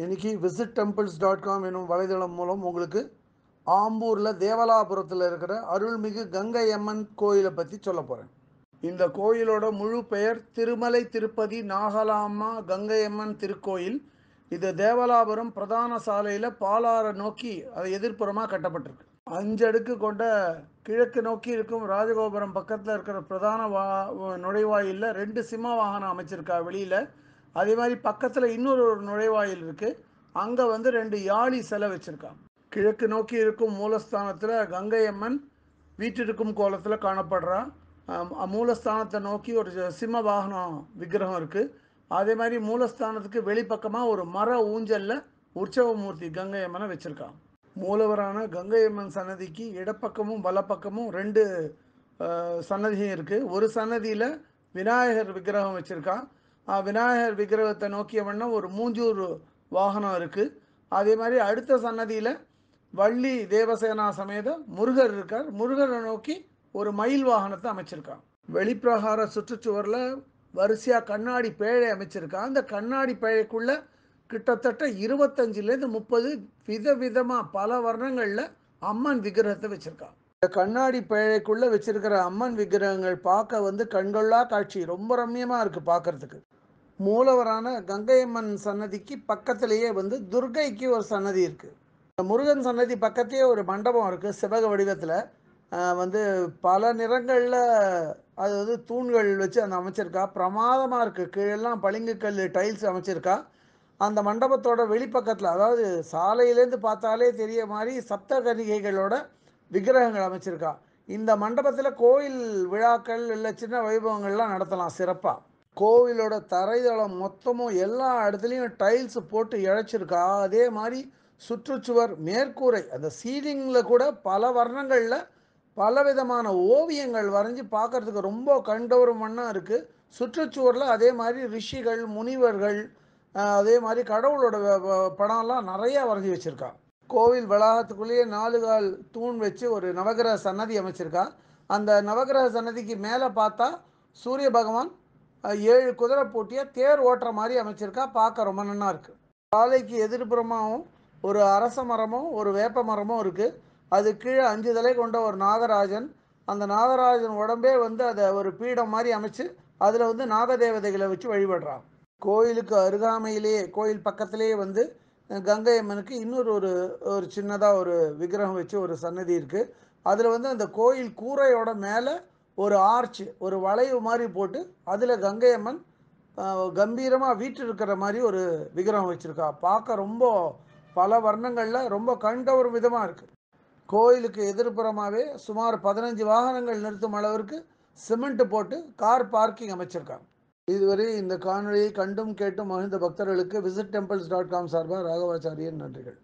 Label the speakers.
Speaker 1: இன்னைக்கு visitTemples.com எனும் வலைதளம் மூலம் உங்களுக்கு ஆம்பூரில் தேவலாபுரத்தில் இருக்கிற அருள்மிகு கங்கை அம்மன் கோயிலை பற்றி சொல்ல போகிறேன். இந்த கோயிலோட முழு பெயர் திருமலை திருப்பதி நாகலாம்மா கங்கை அம்மன் திருக்கோயில். இது தேவலாபுரம் பிரதான சாலையில் பாலாறை நோக்கி அது எதிர்ப்புறமாக கட்டப்பட்டிருக்கு. 5 அடுக்கு கொண்ட கிழக்கு நோக்கி இருக்கும் ராஜகோபுரம் பக்கத்தில் இருக்கிற பிரதான நுழைவாயிலில் 2 சிம்ம வாகனம் அமைச்சிருக்கா வெளியில். அதே மாதிரி பக்கத்தில் இன்னொரு நுழைவாயில் இருக்குது. அங்கே 2 யாழி சிலை வச்சுருக்காங்க. கிழக்கு நோக்கி இருக்கும் மூலஸ்தானத்தில் கங்கை அம்மன் வீற்றிருக்கும் கோலத்தில் காணப்படுறா. மூலஸ்தானத்தை நோக்கி ஒரு சிம்ம வாகனம் விக்கிரகம் இருக்குது. அதே மாதிரி மூலஸ்தானத்துக்கு வெளிப்பக்கமாக ஒரு மர ஊஞ்சலில் உற்சவமூர்த்தி கங்கை அம்மனை வச்சுருக்காங்க. மூலவரான கங்கை அம்மன் சன்னதிக்கு இடப்பக்கமும் வலப்பக்கமும் 2 சன்னதியும் இருக்குது. ஒரு சன்னதியில் விநாயகர் விக்கிரகம் வச்சுருக்கான். விநாயகர் விக்கிரகத்தை நோக்கிய வண்ணம் ஒரு மூஞ்சூர் வாகனம் இருக்குது. அதே மாதிரி அடுத்த சன்னதியில் வள்ளி தேவசேனா சமேத முருகர் இருக்கார். முருகரை நோக்கி ஒரு மயில் வாகனத்தை அமைச்சிருக்கான். வெளிப்பிரகார சுற்றுச்சுவரில் வரிசையாக கண்ணாடி பேழை அமைச்சிருக்கான். அந்த கண்ணாடி பேழைக்குள்ளே கிட்டத்தட்ட 25லேருந்து 30 விதவிதமாக பல வர்ணங்களில் அம்மன் விக்கிரகத்தை வச்சுருக்கான். இந்த கண்ணாடி பேழைக்குள்ளே வச்சிருக்கிற அம்மன் விக்கிரகங்கள் பார்க்க கண்கொள்ளா காட்சி, ரொம்ப ரம்மியமாக இருக்குது பார்க்குறதுக்கு. மூலவரான கங்கை அம்மன் சன்னதிக்கு பக்கத்திலேயே துர்கைக்கு ஒரு சன்னதி இருக்குது. முருகன் சன்னதி பக்கத்தையே ஒரு மண்டபம் இருக்குது சிவக வடிவத்தில். பல நிறங்களில் அது தூண்கள் வச்சு அந்த அமைச்சிருக்கா. பிரமாதமாக இருக்குது. கீழெல்லாம் பளிங்குக்கல் டைல்ஸ் அமைச்சிருக்கா. அந்த மண்டபத்தோட வெளிப்பக்கத்தில், அதாவது சாலையிலேருந்து பார்த்தாலே தெரிய மாதிரி சப்தகன்னிகைகளோட விக்கிரகங்கள் அமைச்சிருக்கா. இந்த மண்டபத்தில் கோயில் விழாக்கள் இல்லை சின்ன வைபவங்கள்லாம் நடத்தலாம் சிறப்பாக. கோவிலோட தரைதளம் மொத்தமும் எல்லா இடத்துலையும் டைல்ஸ் போட்டு இழைச்சிருக்கா. அதே மாதிரி சுற்றுச்சுவர் மேற்கூரை அந்த சீலிங்கில் கூட பல வர்ணங்களில் பலவிதமான ஓவியங்கள் வரைஞ்சி பார்க்குறதுக்கு ரொம்ப கண்டவரும் மண்ணாக இருக்குது. சுற்றுச்சுவரில் அதே மாதிரி ரிஷிகள் முனிவர்கள் அதே மாதிரி கடவுளோட படம்லாம் நிறையா வரைஞ்சி வச்சுருக்கா. கோவில் வளாகத்துக்குள்ளேயே 4 கால் தூண் வச்சு ஒரு நவகிரக சன்னதி அமைச்சிருக்கா. அந்த நவகிரக சன்னதிக்கு மேலே பார்த்தா சூரிய பகவான் 7 குதிரை போட்டியாக தேர் ஓட்டுற மாதிரி அமைச்சிருக்கா. பார்க்க ரொம்ப நல்லா இருக்குது. சாலைக்கு எதிர்ப்புறமாகவும் ஒரு அரச மரமும் ஒரு வேப்ப மரமும் இருக்குது. அது கீழே 5 தலை கொண்ட ஒரு நாகராஜன். அந்த நாகராஜன் உடம்பே அதை ஒரு பீடம் மாதிரி அமைச்சு அதில் நாகதேவதைகளை வச்சு வழிபடுறான். கோயிலுக்கு அருகாமையிலேயே கோயில் பக்கத்திலேயே கங்கை அம்மனுக்கு இன்னொரு ஒரு சின்னதாக ஒரு விக்கிரகம் வச்சு ஒரு சன்னதி இருக்குது. அதில் அந்த கோயில் கூரையோட மேலே ஒரு ஆர்ச், ஒரு வளைவு மாதிரி போட்டு அதில் கங்கை அம்மன் கம்பீரமாக வீற்றிருக்கிற மாதிரி ஒரு விக்கிரகம் வச்சுருக்கா. பார்க்க ரொம்ப பல வர்ணங்களில் ரொம்ப கண்டவர் விதமாக இருக்குது. கோயிலுக்கு எதிர்ப்புறமாகவே சுமார் 15 வாகனங்கள் நிறுத்தும் அளவிற்கு சிமெண்ட் போட்டு கார் பார்க்கிங் அமைச்சிருக்காங்க. இதுவரை இந்த காணொலியை கண்டும் கேட்டும் மகிழ்ந்த பக்தர்களுக்கு visitTemples.com சார்பாக ராகவாச்சாரியன் நன்றிகள்.